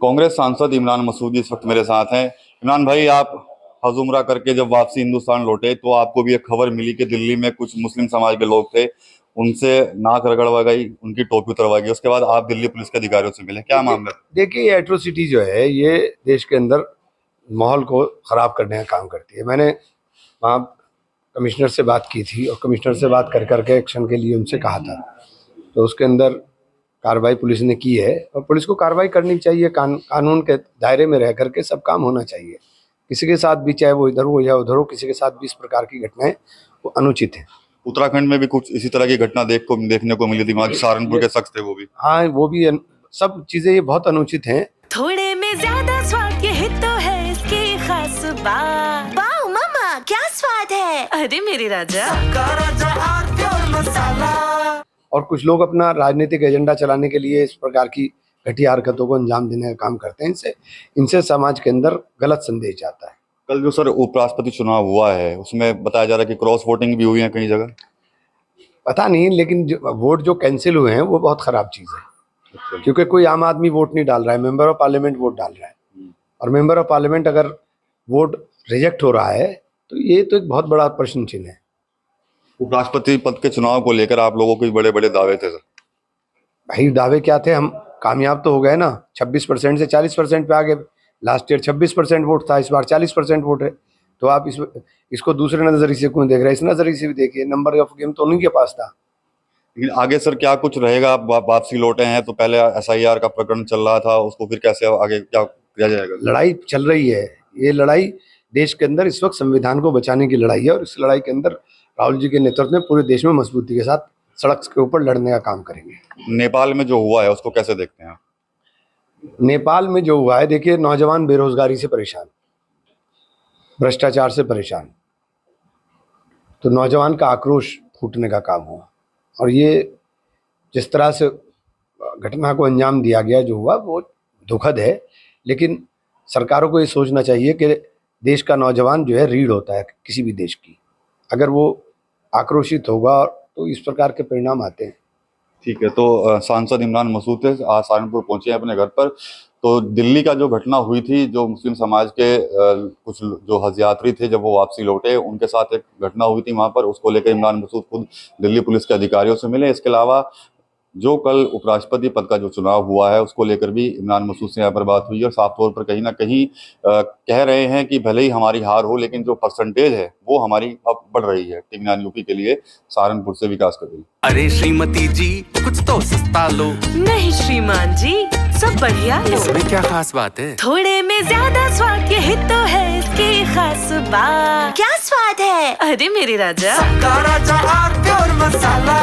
कांग्रेस सांसद इमरान मसूदी इस वक्त मेरे साथ हैं। इमरान भाई, आप हज उम्रा करके जब वापसी हिंदुस्तान लौटे तो आपको भी एक खबर मिली कि दिल्ली में कुछ मुस्लिम समाज के लोग थे, उनसे नाक रगड़वा गई, उनकी टोपी उतरवा गई। उसके बाद आप दिल्ली पुलिस के अधिकारियों से मिले, क्या मामला? देखिए, ये एट्रोसिटी जो है ये देश के अंदर माहौल को ख़राब करने का काम करती है। मैंने वहाँ कमिश्नर से बात की थी और कमिश्नर से बात कर करके एक्शन के लिए उनसे कहा था, तो उसके अंदर कार्रवाई पुलिस ने की है और पुलिस को कार्रवाई करनी चाहिए। कानून के दायरे में रह करके सब काम होना चाहिए। किसी के साथ भी, चाहे वो इधर हो या उधर हो, किसी के साथ भी इस प्रकार की घटनाएं वो अनुचित है। उत्तराखंड में भी कुछ इसी तरह की घटना देखने को मिली थी, वहाँ सहारनपुर के शख्स थे वो भी। हाँ, वो भी सब चीजें ये बहुत अनुचित हैं। थोड़े में ज्यादा स्वाद ये तो है इसकी खास बात। वाओ मामा, क्या स्वाद है। अरे मेरे राजा, और कुछ लोग अपना राजनीतिक एजेंडा चलाने के लिए इस प्रकार की घटिया हरकतों को अंजाम देने का काम करते हैं। इनसे समाज के अंदर गलत संदेश जाता है। कल जो सर उपराष्ट्रपति चुनाव हुआ है उसमें बताया जा रहा है कि क्रॉस वोटिंग भी हुई है कई जगह। पता नहीं, लेकिन वोट जो कैंसिल हुए हैं वो बहुत खराब चीज़ है, क्योंकि कोई आम आदमी वोट नहीं डाल रहा है, मेंबर ऑफ पार्लियामेंट वोट डाल रहा है। और मेंबर ऑफ पार्लियामेंट अगर वोट रिजेक्ट हो रहा है तो ये तो एक बहुत बड़ा प्रश्न चिन्ह है। उपराष्ट्रपति पद के चुनाव को लेकर आप लोगों के बड़े बड़े दावे थे सर। भाई, दावे क्या थे? हम कामयाब तो हो गए ना। 26% से 40% पे आ गए। लास्ट ईयर 26% वोट था, इस बार 40% वोट है। तो आप इसको दूसरे नजरिए से क्यों देख रहे हैं? इस नजरिए से भी देखिए, नंबर ऑफ गेम तो उन्हीं के पास था। लेकिन आगे सर क्या कुछ रहेगा? वापसी लौटे हैं तो पहले SIR का प्रकरण चल रहा था, उसको फिर कैसे आगे क्या किया जाएगा? लड़ाई चल रही है। ये लड़ाई देश के अंदर इस वक्त संविधान को बचाने की लड़ाई है और इस लड़ाई के अंदर राहुल जी के नेतृत्व में पूरे देश में मजबूती के साथ सड़क के ऊपर लड़ने का काम करेंगे। नेपाल में जो हुआ है उसको कैसे देखते हैं आप? नेपाल में जो हुआ है, देखिए, नौजवान बेरोजगारी से परेशान, भ्रष्टाचार से परेशान, तो नौजवान का आक्रोश फूटने का काम हुआ। और ये जिस तरह से घटना को अंजाम दिया गया, जो हुआ वो दुखद है। लेकिन सरकारों को ये सोचना चाहिए कि देश का नौजवान जो है रीढ़ होता है किसी भी देश की। अगर वो आक्रोशित होगा तो इस प्रकार के परिणाम आते हैं। ठीक है, तो सांसद इमरान मसूद थे, आज सहारनपुर पहुंचे हैं अपने घर पर। तो दिल्ली का जो घटना हुई थी, जो मुस्लिम समाज के कुछ जो हज यात्री थे, जब वो वापसी लौटे उनके साथ एक घटना हुई थी वहां पर, उसको लेकर इमरान मसूद खुद दिल्ली पुलिस के अधिकारियों से मिले। इसके अलावा जो कल उपराष्ट्रपति पद का जो चुनाव हुआ है उसको लेकर भी इमरान मसूद से यहाँ पर बात हुई और साफ तौर पर कहीं ना कहीं कह रहे हैं कि भले ही हमारी हार हो, लेकिन जो परसेंटेज है वो हमारी अब बढ़ रही है। टीम 9 यूपी के लिए सहारनपुर से विकास कर रही। अरे श्रीमती जी, कुछ तो सस्ता लो। नहीं श्रीमान जी, सब बढ़िया लो। इसमें क्या खास बात है? थोड़े में ज्यादा स्वाद ये तो है इसकी खास बात। क्या स्वाद है? अरे मेरे राजा, मसाला।